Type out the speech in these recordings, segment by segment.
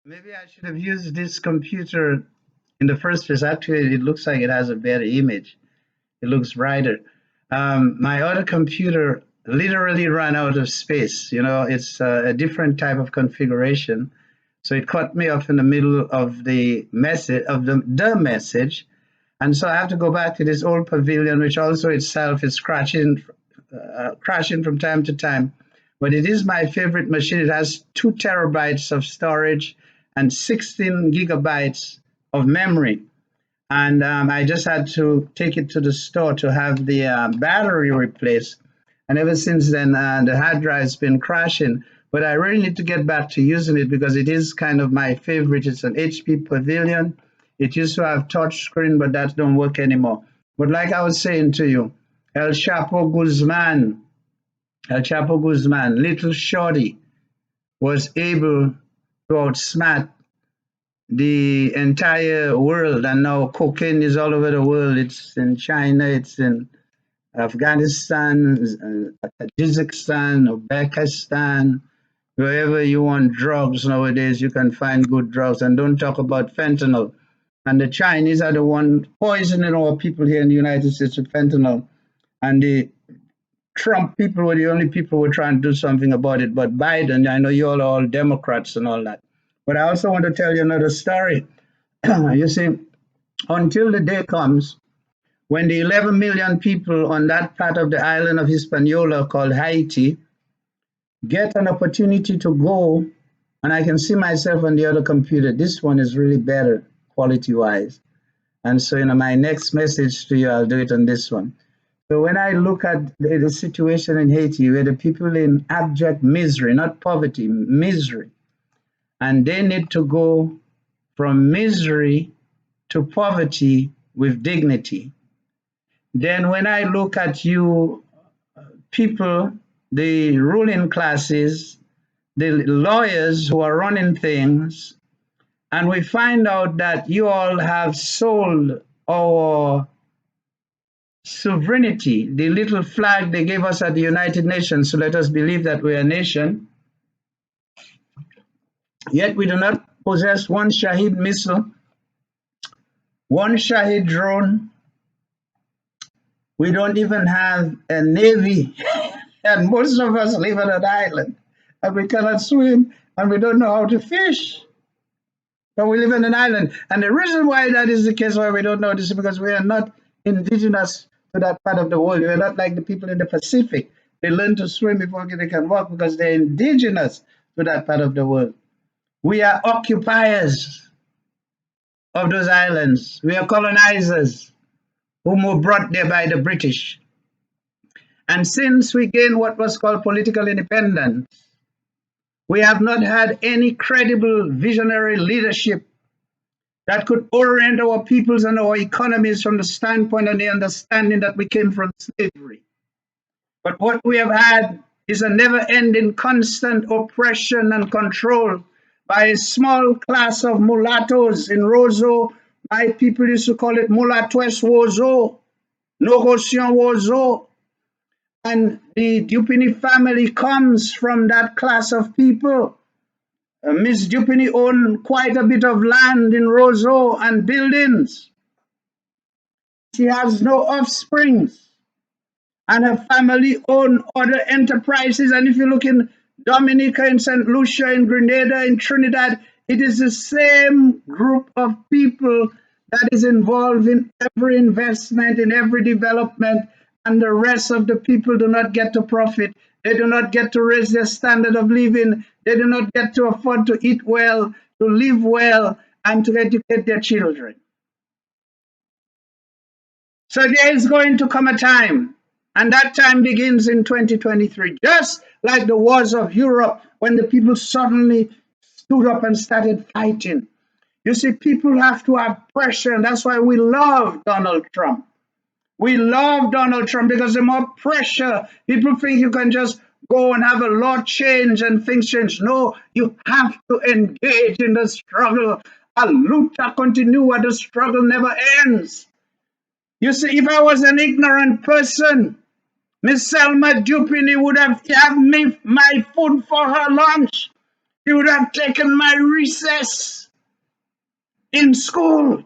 Maybe I should have used this computer in the first place. Actually, it looks like it has a better image. It looks brighter. My other computer literally ran out of space. You know, it's a different type of configuration. So it cut me off in the middle of the message of the message, and so I have to go back to this old pavilion, which also itself is crashing from time to time. But it is my favorite machine. It has 2 terabytes of storage and 16 gigabytes of memory. And I just had to take it to the store to have the battery replaced. And ever since then, the hard drive's been crashing. But I really need to get back to using it because it is kind of my favorite. It's an HP Pavilion. It used to have touch screen, but that don't work anymore. But like I was saying to you, El Chapo Guzman, El Chapo Guzman, Little Shorty, was able to outsmart the entire world, and now cocaine is all over the world. It's in China, it's in Afghanistan, Tajikistan, Uzbekistan, wherever you want drugs nowadays, you can find good drugs. And don't talk about fentanyl. And the Chinese are the one poisoning our people here in the United States with fentanyl. And the Trump people were the only people who were trying to do something about it. But Biden, I know you all are all Democrats and all that. But I also want to tell you another story. You see, until the day comes when the 11 million people on that part of the island of Hispaniola called Haiti get an opportunity to go, and I can see myself on the other computer. This one is really better quality wise. And so, my next message to you, I'll do it on this one. So when I look at the situation in Haiti, where the people in abject misery, not poverty, misery, and they need to go from misery to poverty with dignity. Then when I look at you people, the ruling classes, the lawyers who are running things, and we find out that you all have sold our sovereignty, the little flag they gave us at the United Nations, so let us believe that we are a nation, yet we do not possess one Shahid missile, one Shahid drone. We don't even have a navy, and most of us live on an island, and we cannot swim, and we don't know how to fish. But we live on an island, and the reason why that is the case, why we don't know this, is because we are not indigenous to that part of the world. We are not like the people in the Pacific. They learn to swim before they can walk because they're indigenous to that part of the world. We are occupiers of those islands. We are colonizers whom were brought there by the British. And since we gained what was called political independence, we have not had any credible visionary leadership that could orient our peoples and our economies from the standpoint and the understanding that we came from slavery. But what we have had is a never-ending constant oppression and control by a small class of mulattoes in Roseau. My people used to call it Mulattoes Wozo, Nogosian Wozo. And the Dupini family comes from that class of people. Miss Dupini owned quite a bit of land in Roseau and buildings. She has no offspring, and her family own other enterprises. And if you look in Dominica, in St. Lucia, in Grenada, in Trinidad, it is the same group of people that is involved in every investment, in every development, and the rest of the people do not get to profit. They do not get to raise their standard of living. They do not get to afford to eat well, to live well, and to educate their children. So there is going to come a time, and that time begins in 2023, just like the wars of Europe when the people suddenly stood up and started fighting. You see, people have to have pressure, and that's why we love Donald Trump. We love Donald Trump because the more pressure, people think you can just go and have a law change and things change. No, you have to engage in the struggle. A luta continua, the struggle never ends. You see, if I was an ignorant person, Miss Selma Dupini would have me my food for her lunch. He would have taken my recess in school.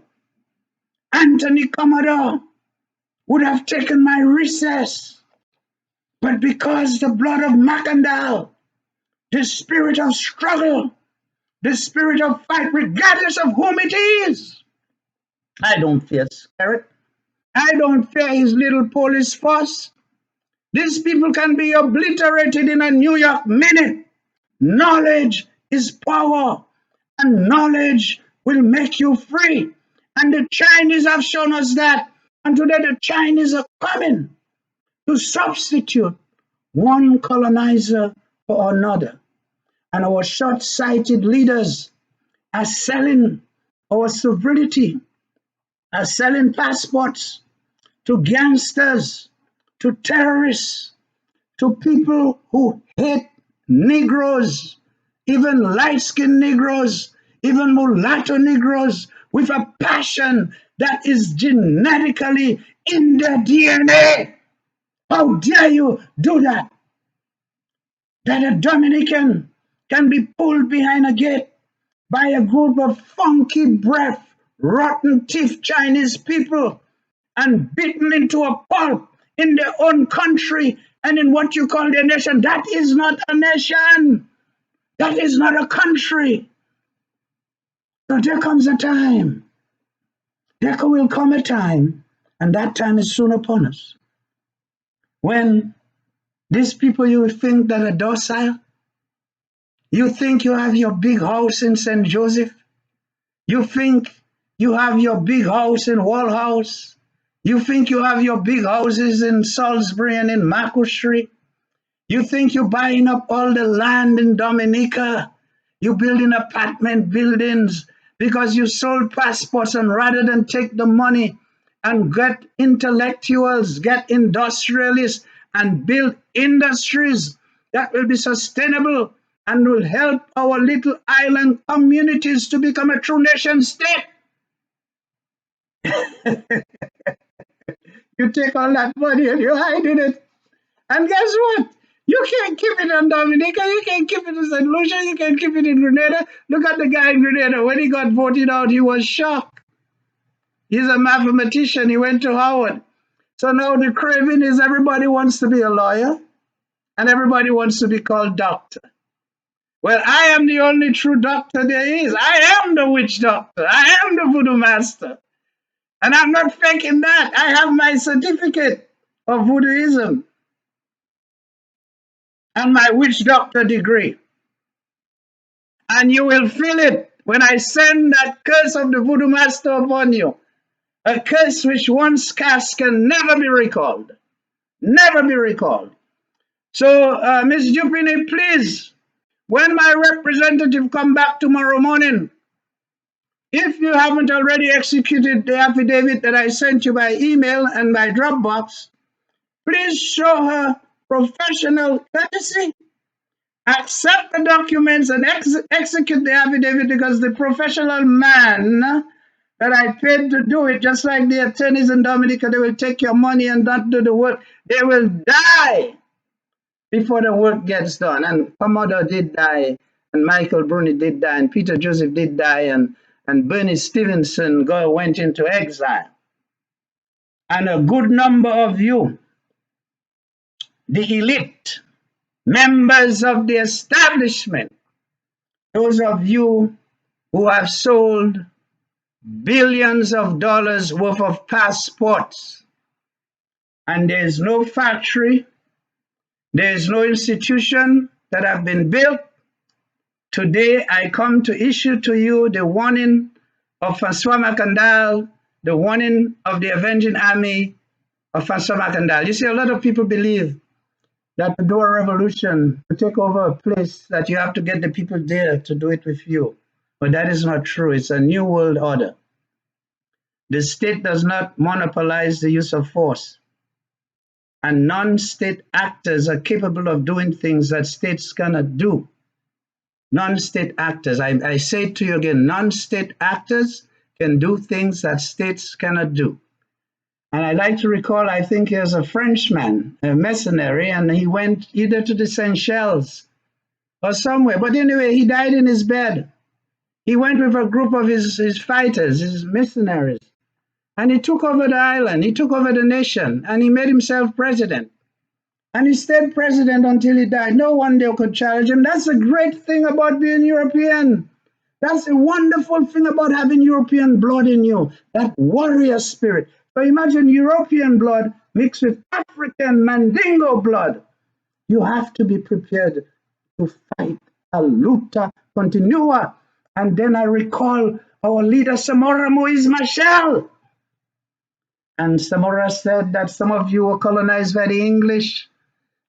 Anthony Commodore would have taken my recess. But because the blood of Mackandal, the spirit of struggle, the spirit of fight, regardless of whom it is, I don't fear Skerrit. I don't fear his little police force. These people can be obliterated in a New York minute. Knowledge is power, and knowledge will make you free. And the Chinese have shown us that. And today the Chinese are coming to substitute one colonizer for another. And our short-sighted leaders are selling our sovereignty, are selling passports to gangsters, to terrorists, to people who hate Negroes, even light-skinned Negroes, even mulatto Negroes, with a passion that is genetically in their DNA. How dare you do that? That a Dominican can be pulled behind a gate by a group of funky breath, rotten teeth Chinese people and beaten into a pulp in their own country and in what you call their nation. That is not a nation. That is not a country. So there comes a time. There will come a time, and that time is soon upon us, when these people you think that are docile, you think you have your big house in St. Joseph, you think you have your big house in Wall House, you think you have your big houses in Salisbury and in Marco Street, you think you're buying up all the land in Dominica, you're building apartment buildings because you sold passports, and rather than take the money and get intellectuals, get industrialists, and build industries that will be sustainable and will help our little island communities to become a true nation state. You take all that money and you hide in it. And guess what? You can't keep it in Dominica, you can't keep it in St. Lucia, you can't keep it in Grenada. Look at the guy in Grenada. When he got voted out, he was shocked. He's a mathematician, he went to Howard. So now the craving is everybody wants to be a lawyer and everybody wants to be called doctor. Well, I am the only true doctor there is. I am the witch doctor. I am the voodoo master. And I'm not faking that. I have my certificate of voodooism and my witch doctor degree. And you will feel it when I send that curse of the voodoo master upon you. A curse which once cast can never be recalled. Never be recalled. So, Ms. Jupini, please, when my representative come back tomorrow morning, if you haven't already executed the affidavit that I sent you by email and by Dropbox, please show her professional courtesy. Accept the documents and execute the affidavit, because the professional man that I paid to do it, just like the attorneys in Dominica, they will take your money and not do the work. They will die before the work gets done. And Commodore did die, and Michael Bruni did die, and Peter Joseph did die, and Bernie Stevenson went into exile. And a good number of you, the elite, members of the establishment, those of you who have sold billions of dollars worth of passports, and there's no factory, there's no institution that have been built. Today I come to issue to you the warning of Francois Mackandal, the warning of the Avenging Army of Francois Mackandal. You see, a lot of people believe that to do a revolution, to take over a place, that you have to get the people there to do it with you. But that is not true. It's a new world order. The state does not monopolize the use of force. And non-state actors are capable of doing things that states cannot do. Non-state actors, I say it to you again, non-state actors can do things that states cannot do. And I like to recall, I think there's a Frenchman, a mercenary, and he went either to the Seychelles or somewhere. But anyway, he died in his bed. He went with a group of his fighters, his missionaries, and he took over the island, he took over the nation, and he made himself president. And he stayed president until he died. No one there could challenge him. That's the great thing about being European. That's the wonderful thing about having European blood in you, that warrior spirit. So imagine European blood mixed with African Mandingo blood. You have to be prepared to fight a luta continua. And then I recall our leader, Samora Moise Machel. And Samora said that some of you were colonized by the English.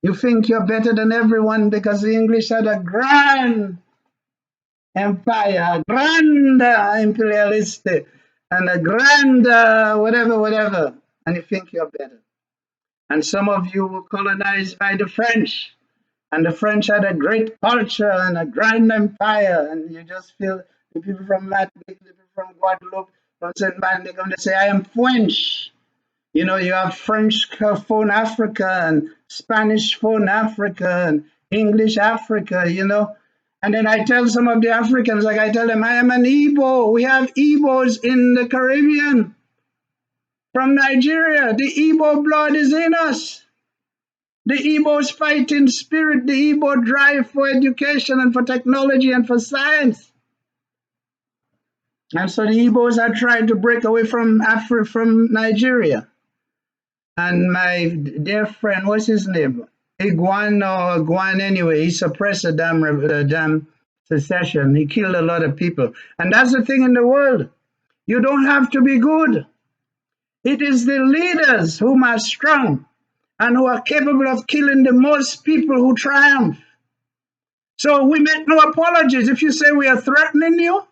You think you're better than everyone because the English had a grand empire, a grand imperialistic, and a grand whatever, and you think you're better. And some of you were colonized by the French, and the French had a great culture and a grand empire, and you just feel the people from Martinique, the people from Guadeloupe, from Saint Martin, they come to say, I am French. You know, you have French phone Africa and Spanish phone Africa and English Africa, you know. And then I tell some of the Africans, like I tell them, I am an Igbo. We have Igbos in the Caribbean from Nigeria. The Igbo blood is in us. The Igbo's fighting spirit, the Igbo drive for education and for technology and for science. And so the Igbos are trying to break away from Africa, from Nigeria. And my dear friend, what's his name? Iguan anyway, he suppressed the damn secession. He killed a lot of people. And that's the thing in the world. You don't have to be good. It is the leaders whom are strong and who are capable of killing the most people who triumph. So we make no apologies. If you say we are threatening you,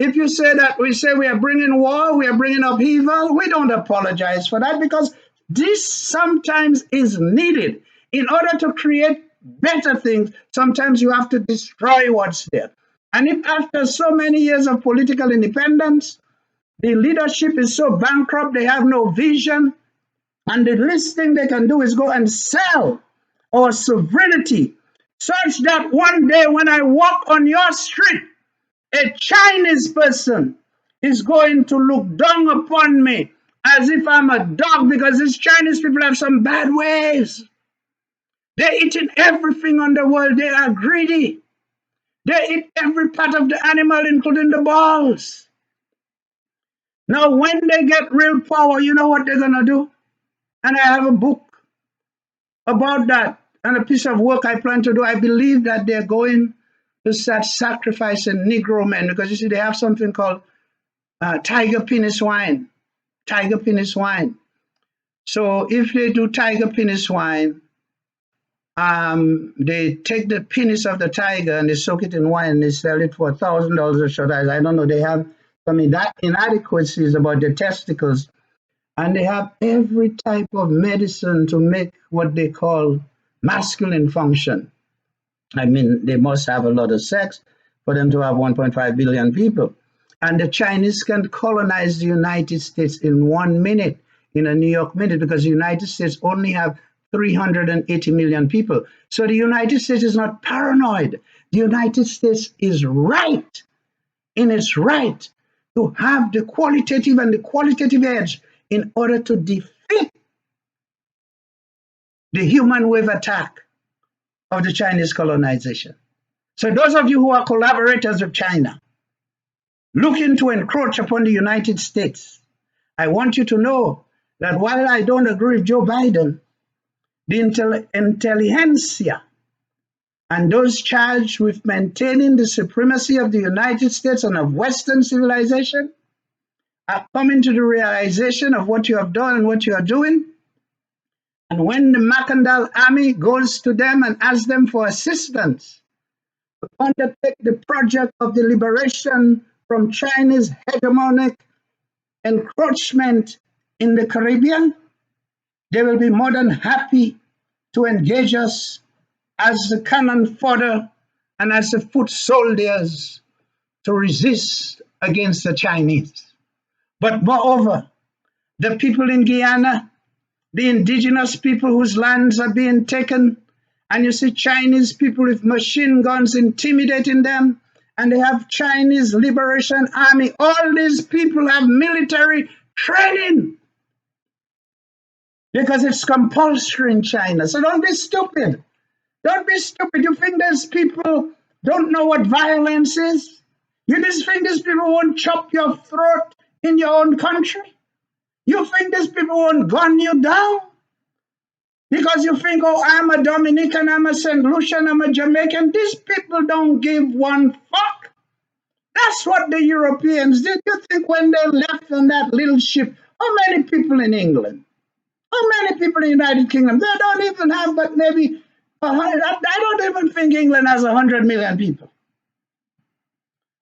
if you say that we say we are bringing war, we are bringing upheaval, we don't apologize for that because this sometimes is needed. In order to create better things, sometimes you have to destroy what's there. And if after so many years of political independence, the leadership is so bankrupt, they have no vision, and the least thing they can do is go and sell our sovereignty, such that one day when I walk on your street, a Chinese person is going to look down upon me as if I'm a dog, because these Chinese people have some bad ways. They're eating everything on the world. They are greedy. They eat every part of the animal, including the balls. Now, when they get real power, you know what they're going to do? And I have a book about that and a piece of work I plan to do. I believe that they're going to start sacrificing Negro men, because you see, they have something called tiger penis wine. Tiger penis wine. So if they do tiger penis wine, they take the penis of the tiger and they soak it in wine and they sell it for $1,000 a shot. I don't know. They have some inadequacies about the testicles, and they have every type of medicine to make what they call masculine function. I mean, they must have a lot of sex for them to have 1.5 billion people. And the Chinese can colonize the United States in 1 minute, in a New York minute, because the United States only have 380 million people. So the United States is not paranoid. The United States is right in its right to have the qualitative and the qualitative edge in order to defeat the human wave attack of the Chinese colonization. So those of you who are collaborators with China, looking to encroach upon the United States, I want you to know that while I don't agree with Joe Biden, the intelligentsia and those charged with maintaining the supremacy of the United States and of Western civilization are coming to the realization of what you have done and what you are doing. And when the Mackandal army goes to them and asks them for assistance to undertake the project of the liberation from Chinese hegemonic encroachment in the Caribbean, they will be more than happy to engage us as the cannon fodder and as the foot soldiers to resist against the Chinese. But moreover, the people in Guyana, the indigenous people whose lands are being taken and you see Chinese people with machine guns intimidating them, and they have Chinese Liberation Army. All these people have military training because it's compulsory in China. So don't be stupid. Don't be stupid. You think these people don't know what violence is? You just think these people won't chop your throat in your own country? You think these people won't gun you down? Because you think, oh, I'm a Dominican, I'm a St. Lucian, I'm a Jamaican. These people don't give one fuck. That's what the Europeans did. You think when they left on that little ship, how many people in England? How many people in the United Kingdom? They don't even have but maybe 100. I don't even think England has 100 million people.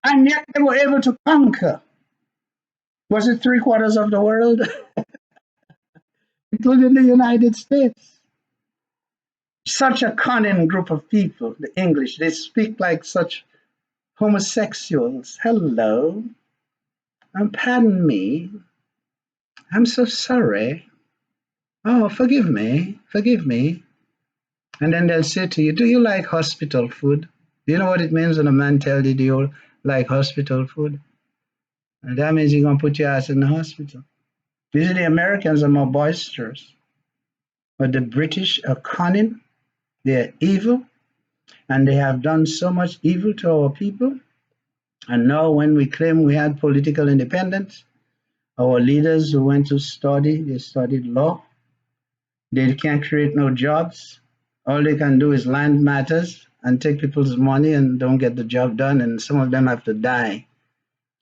And yet they were able to conquer. Was it 3/4 of the world? Including the United States. Such a cunning group of people, the English. They speak like such homosexuals. Hello. Pardon me. I'm so sorry. Oh, forgive me. Forgive me. And then they'll say to you, do you like hospital food? Do you know what it means when a man tells you, do you like hospital food? And that means you're going to put your ass in the hospital. Usually Americans are more boisterous. But the British are cunning. They're evil. And they have done so much evil to our people. And now when we claim we had political independence, our leaders who went to study, they studied law. They can't create no jobs. All they can do is land matters and take people's money and don't get the job done. And some of them have to die.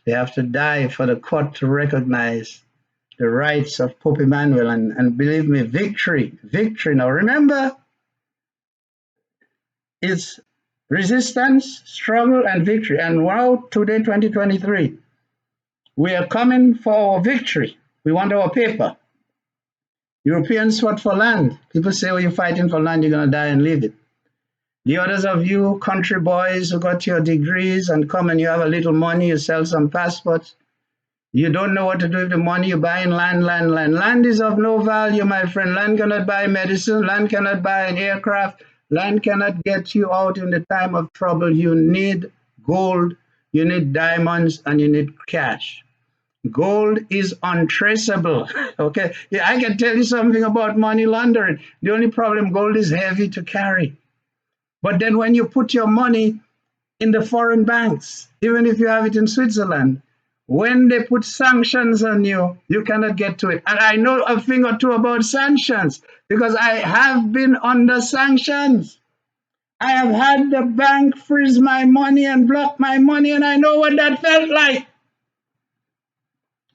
They have to die for the court to recognize the rights of Pope Emmanuel. And believe me, victory. Now remember, it's resistance, struggle, and victory. And now, today, 2023, we are coming for our victory. We want our paper. Europeans fought for land. People say, oh, you're fighting for land, you're going to die and leave it. The others of you, country boys who got your degrees and come and you have a little money, you sell some passports. You don't know what to do with the money, you're buying land. Land is of no value, my friend. Land cannot buy medicine. Land cannot buy an aircraft. Land cannot get you out in the time of trouble. You need gold, you need diamonds, and you need cash. Gold is untraceable. Okay, yeah, I can tell you something about money laundering. The only problem, gold is heavy to carry. But then when you put your money in the foreign banks, even if you have it in Switzerland, when they put sanctions on you, you cannot get to it. And I know a thing or two about sanctions because I have been under sanctions. I have had the bank freeze my money and block my money, and I know what that felt like.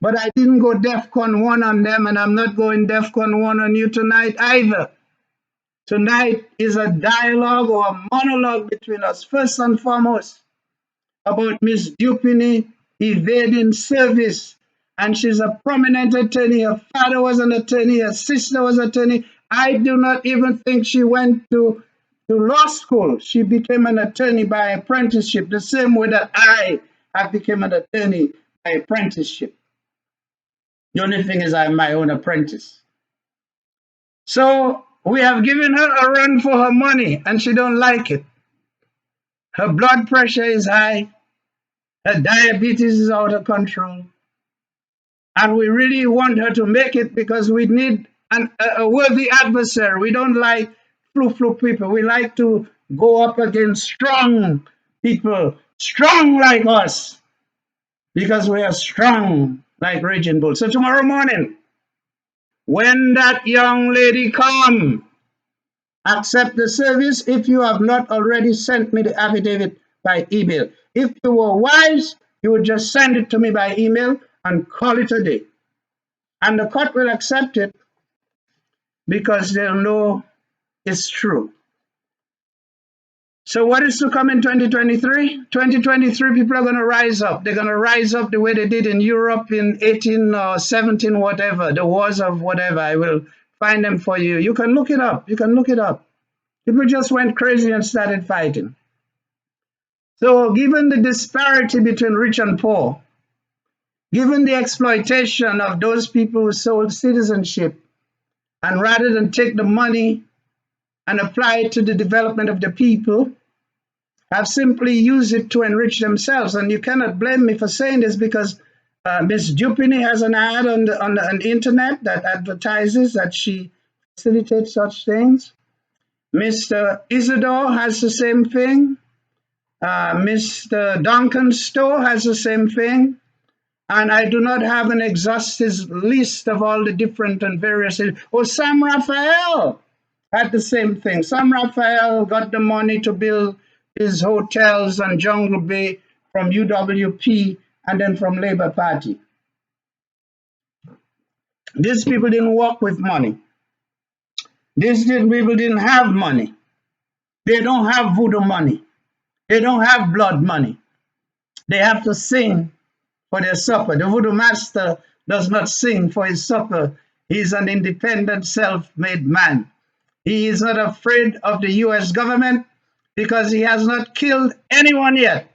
But I didn't go DEFCON 1 on them, and I'm not going DEFCON 1 on you tonight either. Tonight is a dialogue or a monologue between us, first and foremost, about Miss Dupini evading service. And she's a prominent attorney. Her father was an attorney. Her sister was an attorney. I do not even think she went to law school. She became an attorney by apprenticeship, the same way that I have become an attorney by apprenticeship. The only thing is I'm my own apprentice. So we have given her a run for her money, and she don't like it. Her blood pressure is high. Her diabetes is out of control. And we really want her to make it because we need a worthy adversary. We don't like flu people. We like to go up against strong people, strong like us, because we are strong like Raging Bull. So tomorrow morning, when that young lady come, accept the service if you have not already sent me the affidavit by email. If you were wise, you would just send it to me by email and call it a day. And the court will accept it because they'll know it's true. So what is to come in 2023? 2023, people are going to rise up. They're going to rise up the way they did in Europe in 18 or 17, whatever, the wars of whatever. I will find them for you. You can look it up. You can look it up. People just went crazy and started fighting. So given the disparity between rich and poor, given the exploitation of those people who sold citizenship, and rather than take the money and apply it to the development of the people have simply used it to enrich themselves. And you cannot blame me for saying this because Miss Dupini has an ad on the internet that advertises that she facilitates such things. Mr. Isidore has the same thing. Mr. Duncan's store has the same thing. And I do not have an exhaustive list of all the different and various. Oh, Sam Raphael had the same thing. Sam Raphael got the money to build his hotels on Jungle Bay from UWP and then from Labour Party. These people didn't work with money. These people didn't have money. They don't have voodoo money. They don't have blood money. They have to sing for their supper. The voodoo master does not sing for his supper. He's an independent, self-made man. He is not afraid of the US government because he has not killed anyone yet.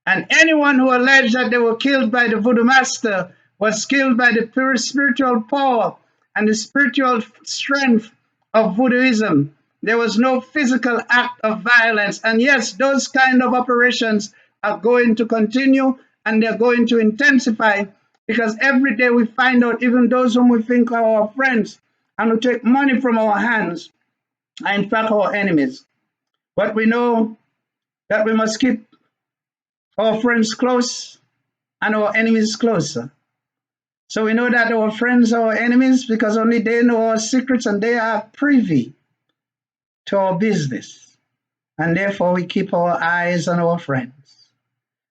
And anyone who alleged that they were killed by the voodoo master was killed by the pure spiritual power and the spiritual strength of voodooism. There was no physical act of violence. And yes, those kind of operations are going to continue and they're going to intensify because every day we find out even those whom we think are our friends and who take money from our hands are in fact our enemies. But we know that we must keep our friends close and our enemies closer. So we know that our friends are our enemies because only they know our secrets and they are privy to our business. And therefore we keep our eyes on our friends.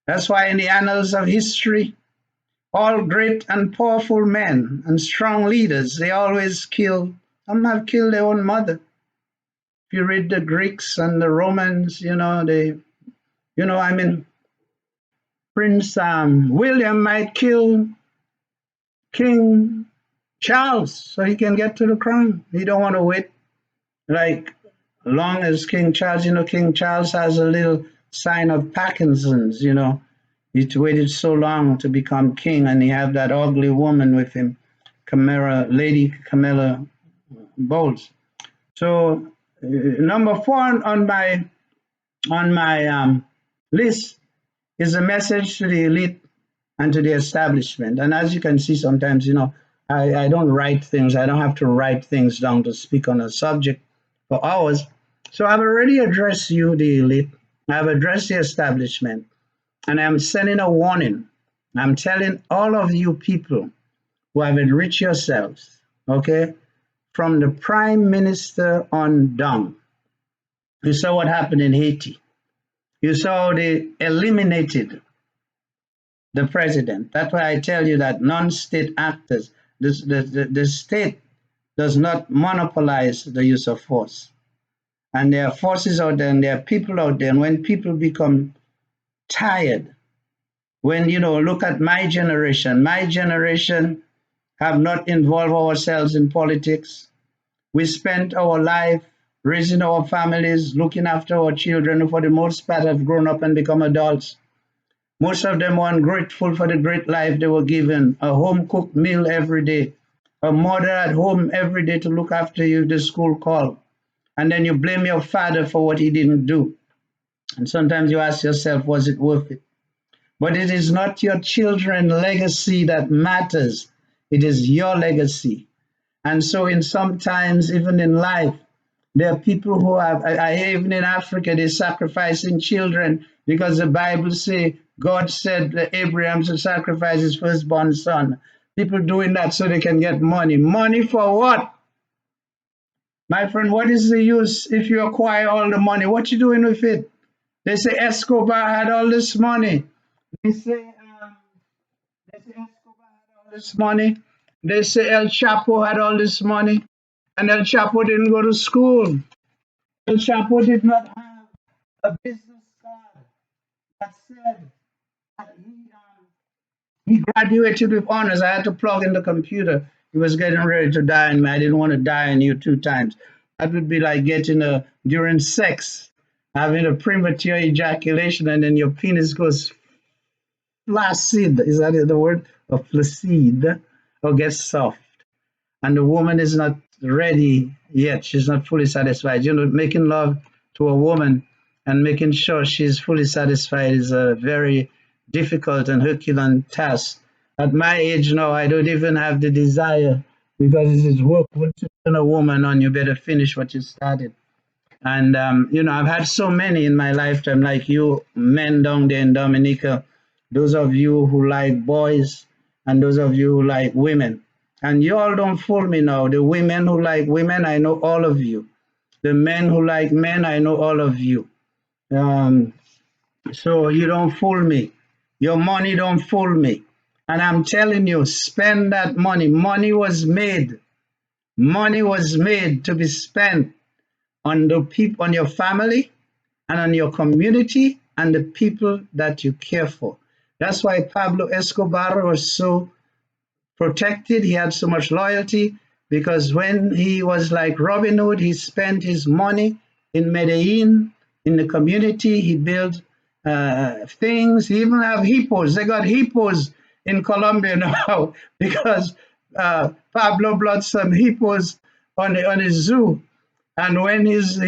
That's why in the annals of history, all great and powerful men and strong leaders, they always kill, some have killed their own mother. If you read the Greeks and the Romans, Prince William might kill King Charles so he can get to the crown. He don't want to wait like long as King Charles, King Charles has a little sign of Parkinson's, He waited so long to become king, and he have that ugly woman with him, Lady Camilla Bowles. So number 4 on my list is a message to the elite and to the establishment. And as you can see, sometimes I don't write things. I don't have to write things down to speak on a subject for hours. So I've already addressed you, the elite. I've addressed the establishment. And I'm sending a warning. I'm telling all of you people who have enriched yourselves, okay, from the prime minister on down. You saw what happened in Haiti. You saw they eliminated the president. That's why I tell you that non-state actors, the state does not monopolize the use of force. And there are forces out there and there are people out there. And when people become tired, when, look at my generation have not involved ourselves in politics. We spent our life raising our families, looking after our children, who for the most part have grown up and become adults. Most of them were ungrateful for the great life they were given, a home-cooked meal every day, a mother at home every day to look after you if the school call. And then you blame your father for what he didn't do. And sometimes you ask yourself, was it worth it? But it is not your children's legacy that matters. It is your legacy. And so in sometimes, even in life, there are people who have, even in Africa, they're sacrificing children because the Bible says, God said that Abraham should sacrifice his firstborn son. People doing that so they can get money. Money for what? My friend, what is the use if you acquire all the money? What you doing with it? They say Escobar had all this money. They say Escobar had all this money. They say El Chapo had all this money. And El Chapo didn't go to school. El Chapo did not have a business card that said that he graduated with honors. I had to plug in the computer. He was getting ready to die in me. I didn't want to die in you 2 times. That would be like during sex, having a premature ejaculation and then your penis goes flaccid. Is that the word? Or flaccid, or gets soft. And the woman is not ready, yet. She's not fully satisfied. You know, making love to a woman and making sure she's fully satisfied is a very difficult and Herculean task. At my age now, I don't even have the desire because it is work. Once you turn a woman on, you better finish what you started. And, you know, I've had so many in my lifetime, like you men down there in Dominica, those of you who like boys and those of you who like women. And you all don't fool me now. The women who like women, I know all of you. The men who like men, I know all of you. Um, so you don't fool me. Your money don't fool me. And I'm telling you, spend that money. Money was made. Money was made to be spent on the people, on your family, and on your community, and the people that you care for. That's why Pablo Escobar was so protected. He had so much loyalty because when he was like Robin Hood, he spent his money in Medellin, in the community. He built things. He even have hippos. They got hippos in Colombia now because Pablo brought some hippos on his zoo. And when his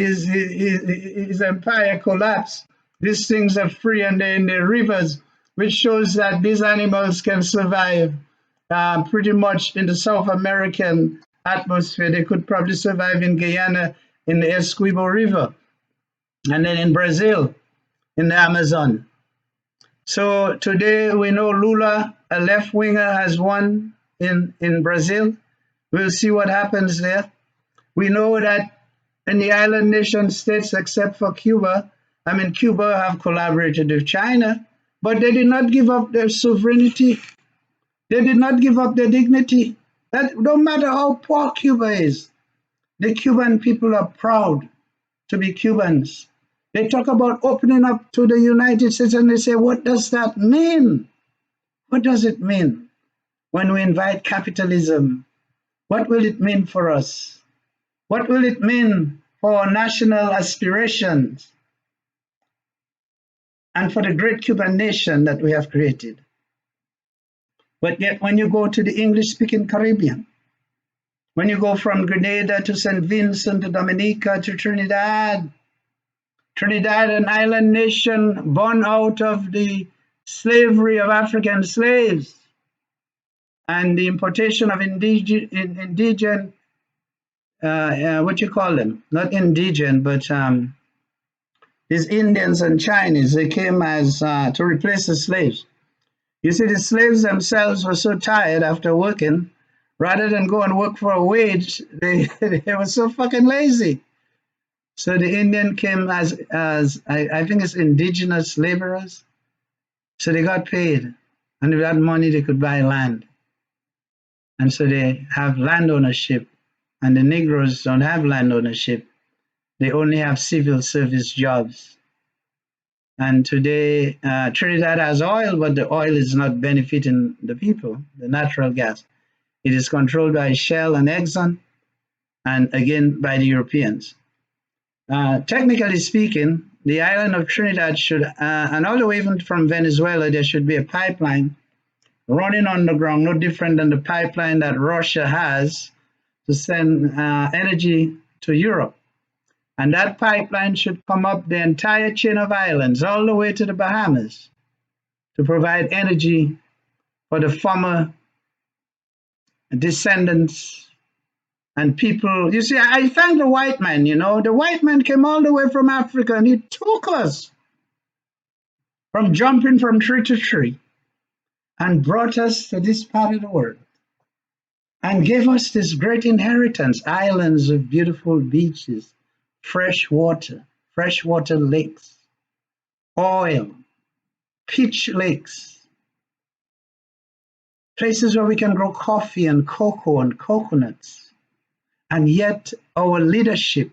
empire collapsed, these things are free and they're in the rivers, which shows that these animals can survive pretty much in the South American atmosphere. They could probably survive in Guyana in the Essequibo River, and then in Brazil in the Amazon. So today we know Lula, a left winger, has won in Brazil. We'll see what happens there. We know that in the island nation states, except for Cuba, I mean, Cuba have collaborated with China, but they did not give up their sovereignty. They did not give up their dignity. That no matter how poor Cuba is, the Cuban people are proud to be Cubans. They talk about opening up to the United States and they say, what does that mean? What does it mean when we invite capitalism? What will it mean for us? What will it mean for our national aspirations and for the great Cuban nation that we have created? But yet, when you go to the English-speaking Caribbean, when you go from Grenada to St. Vincent to Dominica to Trinidad, Trinidad, an island nation born out of the slavery of African slaves and the importation of indigenous, what you call them? Not indigent, but these Indians and Chinese. They came as to replace the slaves. You see, the slaves themselves were so tired after working, rather than go and work for a wage, they were so fucking lazy. So the Indian came as I think it's indigenous laborers. So they got paid, and with that money they could buy land. And so they have land ownership, and the Negroes don't have land ownership. They only have civil service jobs. And today, Trinidad has oil, but the oil is not benefiting the people, the natural gas. It is controlled by Shell and Exxon, and again by the Europeans. Technically speaking, the island of Trinidad should, and all the way even from Venezuela, there should be a pipeline running underground, no different than the pipeline that Russia has to send energy to Europe. And that pipeline should come up the entire chain of islands, all the way to the Bahamas, to provide energy for the former descendants and people. You see, I thank the white man, you know. The white man came all the way from Africa and he took us from jumping from tree to tree and brought us to this part of the world and gave us this great inheritance, islands of beautiful beaches, freshwater lakes, oil, peach lakes, places where we can grow coffee and cocoa and coconuts. And yet our leadership,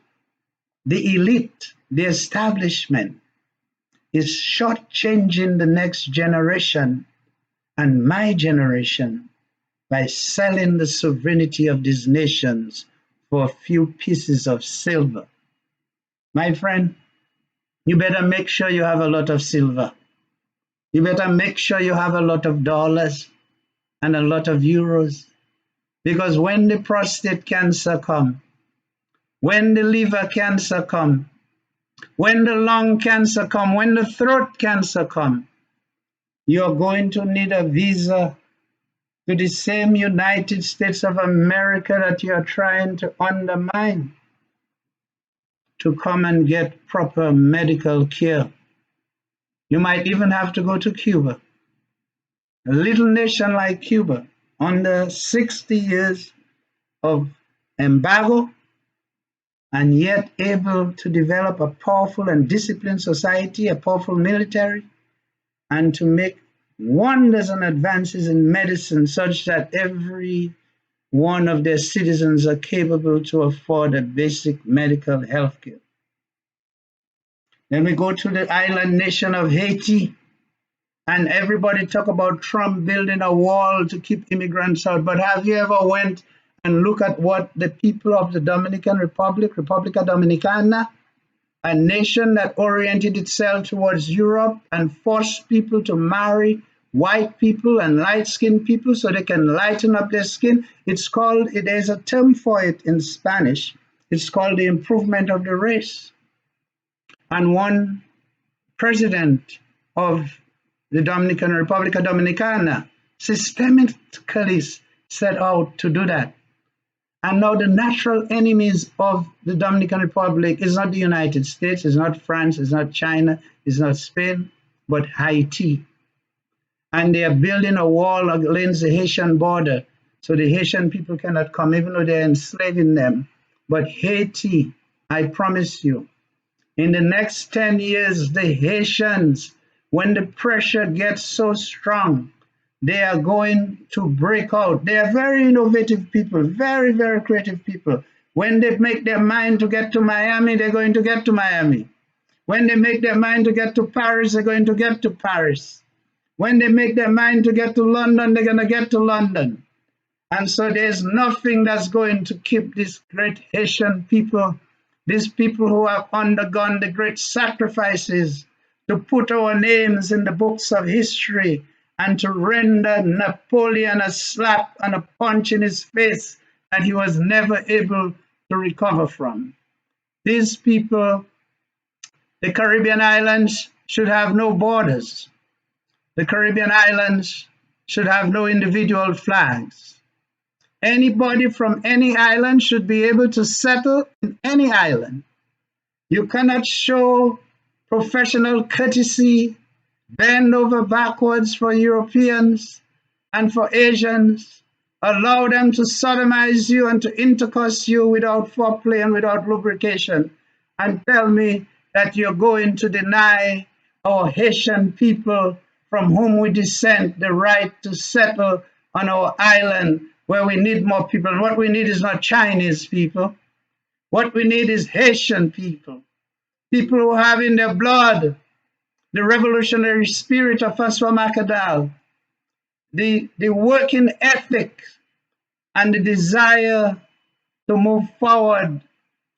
the elite, the establishment, is shortchanging the next generation and my generation by selling the sovereignty of these nations for a few pieces of silver. My friend, you better make sure you have a lot of silver. You better make sure you have a lot of dollars and a lot of euros. Because when the prostate cancer comes, when the liver cancer come, when the lung cancer come, when the throat cancer come, you're going to need a visa to the same United States of America that you're trying to undermine to come and get proper medical care. You might even have to go to Cuba. A little nation like Cuba, under 60 years of embargo, and yet able to develop a powerful and disciplined society, a powerful military, and to make wonders and advances in medicine such that every one of their citizens are capable to afford a basic medical health care. Then we go to the island nation of Haiti, and everybody talk about Trump building a wall to keep immigrants out. But have you ever went and look at what the people of the Dominican Republic, República Dominicana, a nation that oriented itself towards Europe and forced people to marry white people and light-skinned people so they can lighten up their skin? It's called, there's a term for it in Spanish. It's called the improvement of the race. And one president of the Dominican República Dominicana systematically set out to do that. And now the natural enemies of the Dominican Republic is not the United States, it's not France, it's not China, it's not Spain, but Haiti. And they are building a wall against the Haitian border so the Haitian people cannot come, even though they're enslaving them. But Haiti, I promise you, in the next 10 years, the Haitians, when the pressure gets so strong, they are going to break out. They are very innovative people, very, very creative people. When they make their mind to get to Miami, they're going to get to Miami. When they make their mind to get to Paris, they're going to get to Paris. When they make their mind to get to London, they're going to get to London. And so there's nothing that's going to keep these great Haitian people, these people who have undergone the great sacrifices to put our names in the books of history and to render Napoleon a slap and a punch in his face that he was never able to recover from. These people, the Caribbean islands, should have no borders. The Caribbean islands should have no individual flags. Anybody from any island should be able to settle in any island. You cannot show professional courtesy, bend over backwards for Europeans and for Asians, allow them to sodomize you and to intercourse you without foreplay and without lubrication, and tell me that you're going to deny our Haitian people from whom we descend the right to settle on our island where we need more people. And what we need is not Chinese people. What we need is Haitian people, people who have in their blood the revolutionary spirit of François Macadal, the working ethic and the desire to move forward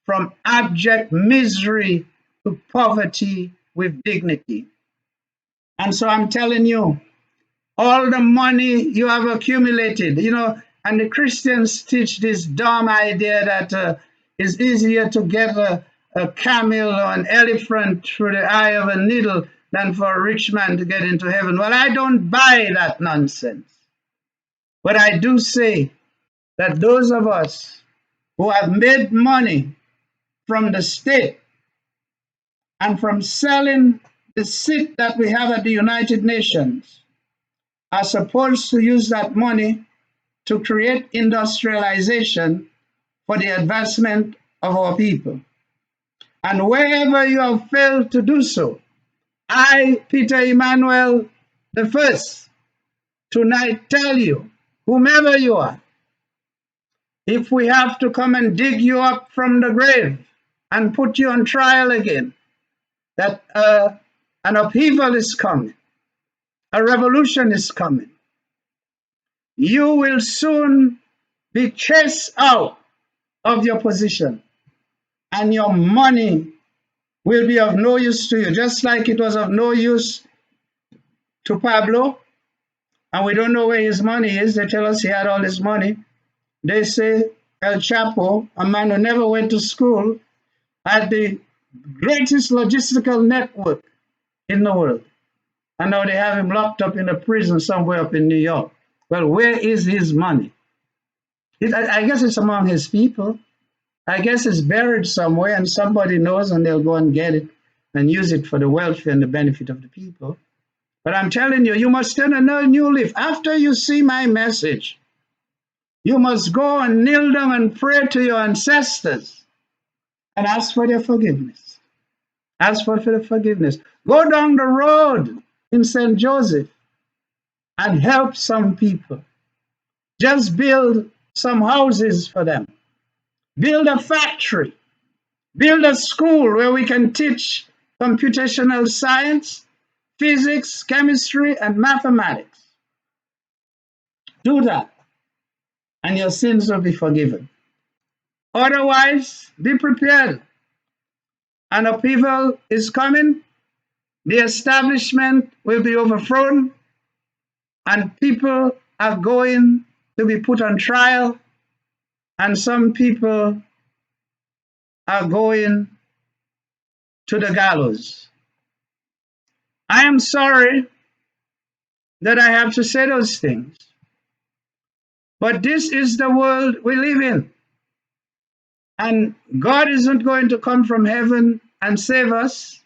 from abject misery to poverty with dignity. And so I'm telling you, all the money you have accumulated, and the Christians teach this dumb idea that it's easier to get a camel or an elephant through the eye of a needle than for a rich man to get into heaven. Well, I don't buy that nonsense. But I do say that those of us who have made money from the state and from selling the seat that we have at the United Nations are supposed to use that money to create industrialization for the advancement of our people. And wherever you have failed to do so, I, Peter Emmanuel I, tonight tell you, whomever you are, if we have to come and dig you up from the grave and put you on trial again, that an upheaval is coming, a revolution is coming. You will soon be chased out of your position, and your money will be of no use to you, just like it was of no use to Pablo. And we don't know where his money is. They tell us he had all his money. They say El Chapo, a man who never went to school, had the greatest logistical network in the world. And now they have him locked up in a prison somewhere up in New York. Well, where is his money? I guess it's among his people. I guess it's buried somewhere and somebody knows and they'll go and get it and use it for the welfare and the benefit of the people. But I'm telling you, you must turn a new leaf. After you see my message, you must go and kneel down and pray to your ancestors and ask for their forgiveness. Ask for their forgiveness. Go down the road in St. Joseph and help some people. Just build some houses for them. Build a factory. Build a school where we can teach computational science, physics, chemistry, and mathematics. Do that, and your sins will be forgiven. Otherwise, be prepared. An upheaval is coming. The establishment will be overthrown, and people are going to be put on trial, and some people are going to the gallows. I am sorry that I have to say those things, but this is the world we live in. And God isn't going to come from heaven and save us,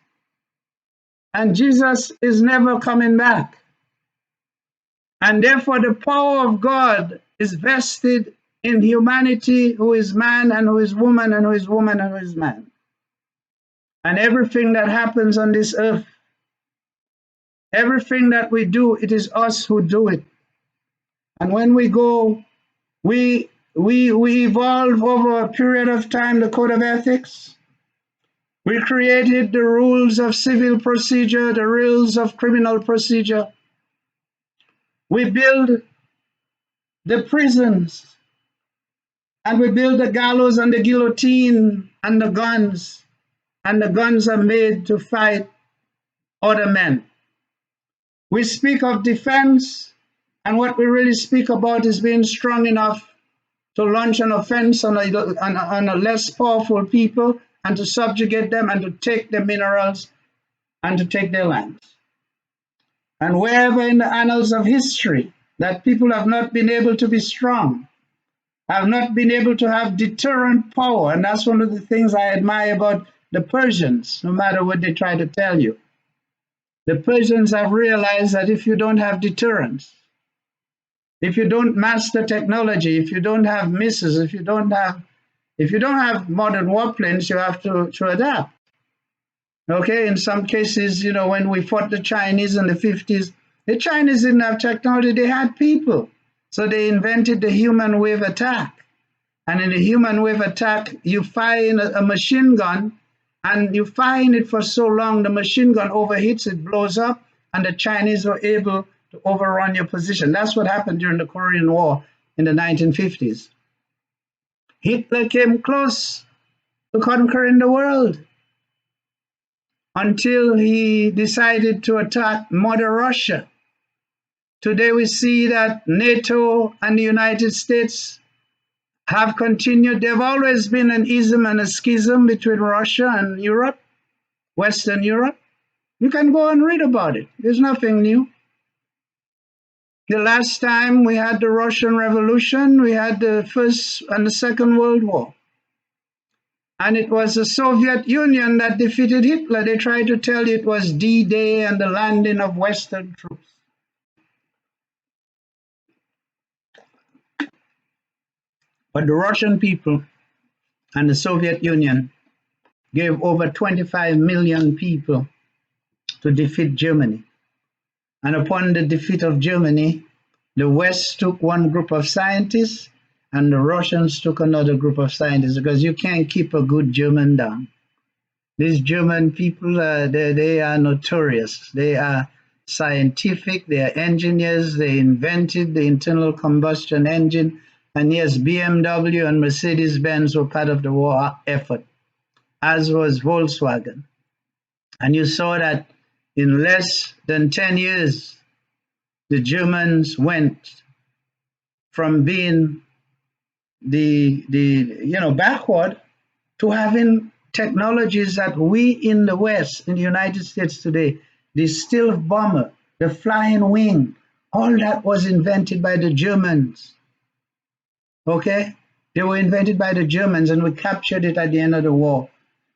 and Jesus is never coming back. And therefore, the power of God is vested in humanity, who is man and who is woman and who is woman and who is man. And everything that happens on this earth, everything that we do, it is us who do it. And when we go, we evolve over a period of time the code of ethics. We created the rules of civil procedure, the rules of criminal procedure. We build the prisons, and we build the gallows and the guillotine and the guns are made to fight other men. We speak of defense, and what we really speak about is being strong enough to launch an offense on a less powerful people and to subjugate them and to take their minerals and to take their lands. And wherever in the annals of history that people have not been able to be strong, have not been able to have deterrent power, and that's one of the things I admire about the Persians, no matter what they try to tell you. The Persians have realized that if you don't have deterrence, if you don't master technology, if you don't have missiles, if you don't have modern warplanes, you have to adapt. Okay, in some cases, when we fought the Chinese in the 50s, the Chinese didn't have technology, they had people. So they invented the human wave attack. And in the human wave attack, you fire in a machine gun, and you fire in it for so long, the machine gun overheats, it blows up, and the Chinese were able to overrun your position. That's what happened during the Korean War in the 1950s. Hitler came close to conquering the world until he decided to attack Mother Russia. Today we see that NATO and the United States have continued. There have always been an ism and a schism between Russia and Europe, Western Europe. You can go and read about it. There's nothing new. The last time we had the Russian Revolution, we had the First and the Second World War. And it was the Soviet Union that defeated Hitler. They tried to tell you it was D-Day and the landing of Western troops. But the Russian people and the Soviet Union gave over 25 million people to defeat Germany. And upon the defeat of Germany, the West took one group of scientists and the Russians took another group of scientists, because you can't keep a good German down. These German people, they are notorious. They are scientific, they are engineers, they invented the internal combustion engine. And yes, BMW and Mercedes-Benz were part of the war effort, as was Volkswagen. And you saw that in less than 10 years, the Germans went from being backward to having technologies that we in the West, in the United States today, the stealth bomber, the flying wing, all that was invented by the Germans. Okay? They were invented by the Germans and we captured it at the end of the war.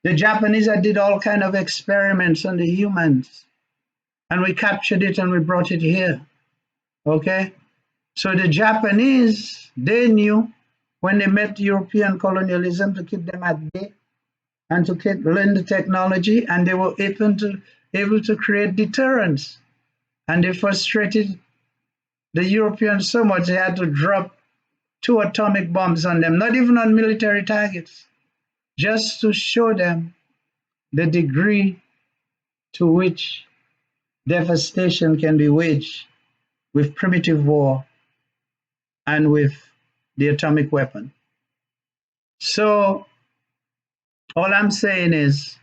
The Japanese did all kind of experiments on the humans and we captured it and we brought it here. Okay? So the Japanese, they knew when they met European colonialism to keep them at bay and to learn the technology, and they were able to create deterrence. And they frustrated the Europeans so much they had to drop 2 atomic bombs on them, not even on military targets, just to show them the degree to which devastation can be waged with primitive war and with the atomic weapon. So all I'm saying is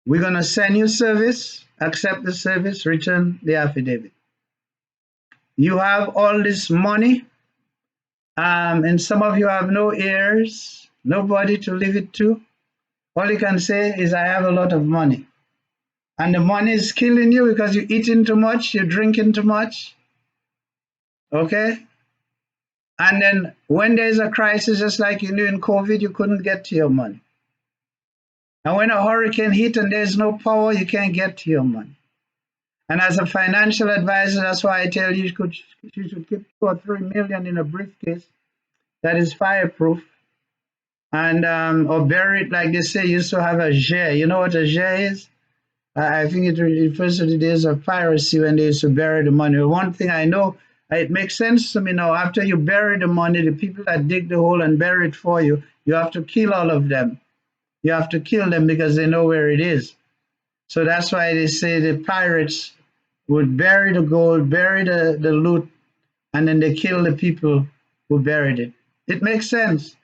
we're going to send you service, accept the service, return the affidavit. You have all this money, and some of you have no heirs, nobody to leave it to. All you can say is, I have a lot of money. And the money is killing you because you're eating too much, you're drinking too much. Okay? And then when there's a crisis, just like you knew in COVID, you couldn't get to your money. And when a hurricane hit and there's no power, you can't get to your money. And as a financial advisor, that's why I tell you you should keep 2 or 3 million in a briefcase that is fireproof, and or bury it like they say used to have a jet. You know what a jet is? I think it refers to the days of piracy when they used to bury the money. One thing I know, it makes sense to me now. After you bury the money, the people that dig the hole and bury it for you, you have to kill all of them. You have to kill them because they know where it is. So that's why they say the pirates would bury the gold, bury the loot, and then they kill the people who buried it. It makes sense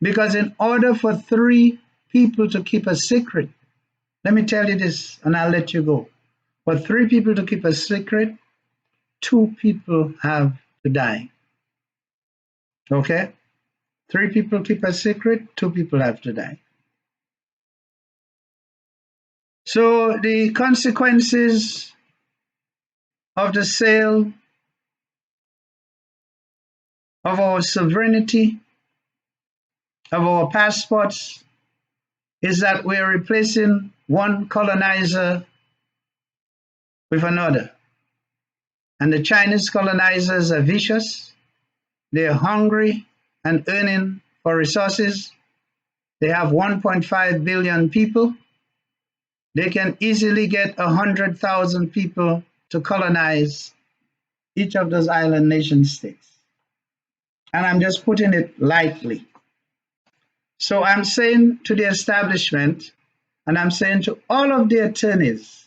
because in order for 3 people to keep a secret, let me tell you this and I'll let you go. For 3 people to keep a secret, 2 people have to die. Okay? 3 people keep a secret, 2 people have to die. So the consequences of the sale of our sovereignty, of our passports, is that we're replacing one colonizer with another. And the Chinese colonizers are vicious, they're hungry and earning for resources. They have 1.5 billion people. They can easily get 100,000 people to colonize each of those island nation states. And I'm just putting it lightly. So I'm saying to the establishment, and I'm saying to all of the attorneys,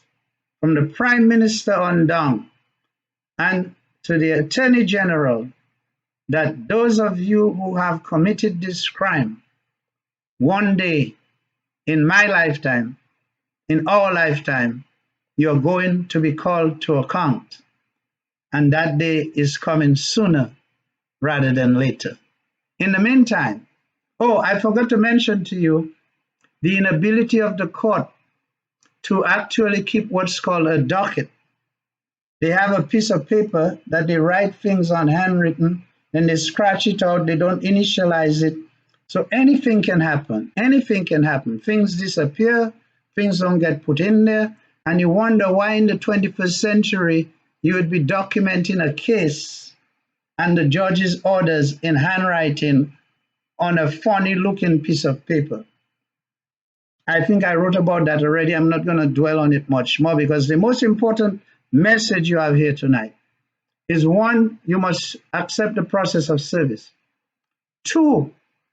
from the Prime Minister on down, and to the Attorney General, that those of you who have committed this crime, one day in my lifetime, in our lifetime, you're going to be called to account. And that day is coming sooner rather than later. In the meantime, I forgot to mention to you the inability of the court to actually keep what's called a docket. They have a piece of paper that they write things on handwritten, and they scratch it out, they don't initialize it. So anything can happen. Anything can happen. Things disappear, things don't get put in there, and you wonder why in the 21st century you would be documenting a case and the judge's orders in handwriting on a funny looking piece of paper. I think I wrote about that already. I'm not going to dwell on it much more because the most important message you have here tonight is 1, you must accept the process of service. 2,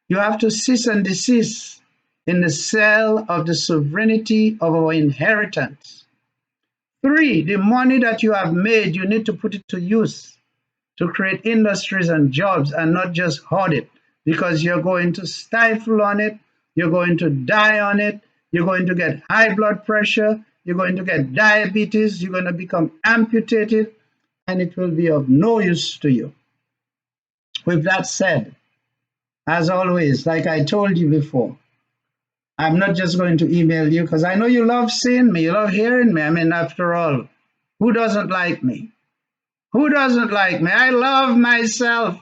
you have to cease and desist in the sale of the sovereignty of our inheritance. 3, the money that you have made, you need to put it to use to create industries and jobs and not just hoard it, because you're going to stifle on it, you're going to die on it, you're going to get high blood pressure, you're going to get diabetes, you're going to become amputated, and it will be of no use to you. With that said, As always, like I told you before, I'm not just going to email you because I know you love seeing me, you love hearing me. I mean, after all, who doesn't like me? Who doesn't like me? I love myself,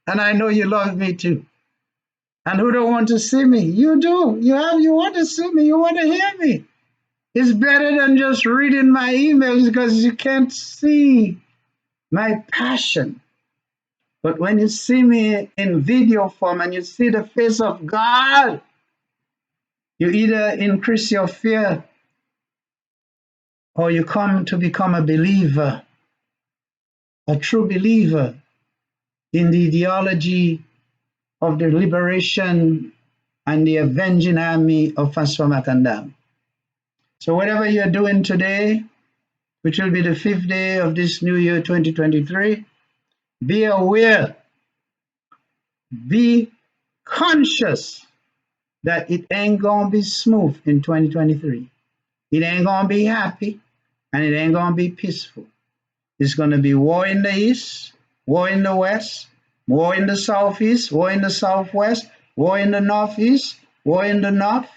and I know you love me too. And who don't want to see me? You do. You want to see me. You want to hear me. It's better than just reading my emails because you can't see my passion. But when you see me in video form and you see the face of God, you either increase your fear or you come to become a believer, a true believer in the ideology of the liberation and the avenging army of Francois Macandam. So whatever you're doing today, which will be the 5th day of this new year 2023, be aware, be conscious that it ain't gonna be smooth in 2023. It ain't gonna be happy and it ain't gonna be peaceful. It's gonna be war in the east, war in the west, war in the southeast, war in the southwest, war in the northeast, war in the north,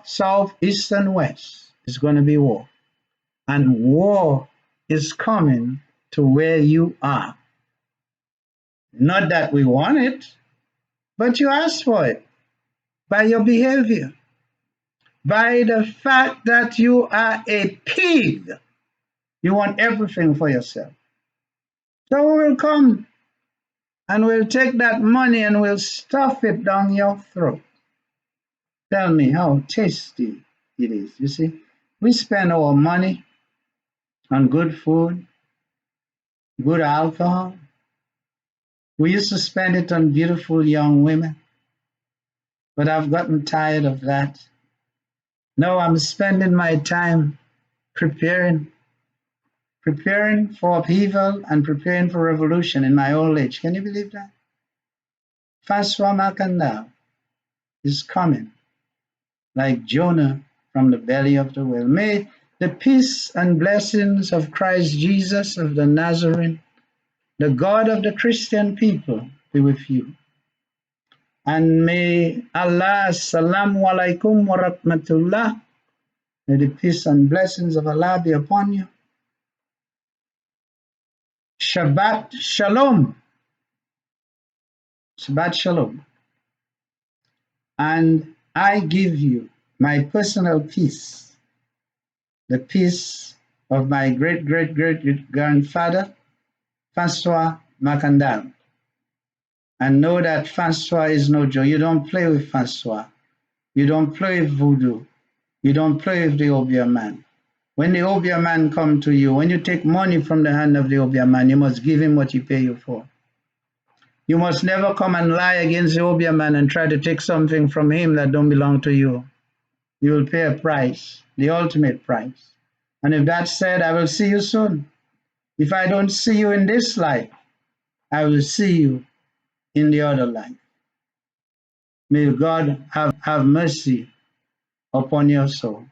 south, east, and west. It's gonna be war. And war is coming to where you are. Not that we want it, but you ask for it by your behavior, by the fact that you are a pig. You want everything for yourself. So we will come and we'll take that money and we'll stuff it down your throat. Tell me how tasty it is. You see, we spend our money on good food, good alcohol. We used to spend it on beautiful young women, but I've gotten tired of that. No, I'm spending my time preparing for upheaval and preparing for revolution in my old age. Can you believe that? Francois Macandal is coming like Jonah from the belly of the whale. May the peace and blessings of Christ Jesus of the Nazarene, the God of the Christian people, be with you. And may Allah, Assalamu alaikum wa rahmatullah, may the peace and blessings of Allah be upon you. Shabbat Shalom. Shabbat Shalom. And I give you my personal peace, the peace of my great great great grandfather, Francois Macandam. And know that Francois is no joke. You don't play with Francois. You don't play with voodoo. You don't play with the Obia man. When the Obia man come to you, when you take money from the hand of the Obia man, you must give him what he pay you for. You must never come and lie against the Obia man and try to take something from him that don't belong to you. You will pay a price, the ultimate price. And if that's said, I will see you soon. If I don't see you in this life, I will see you in the other life. May God have mercy upon your soul.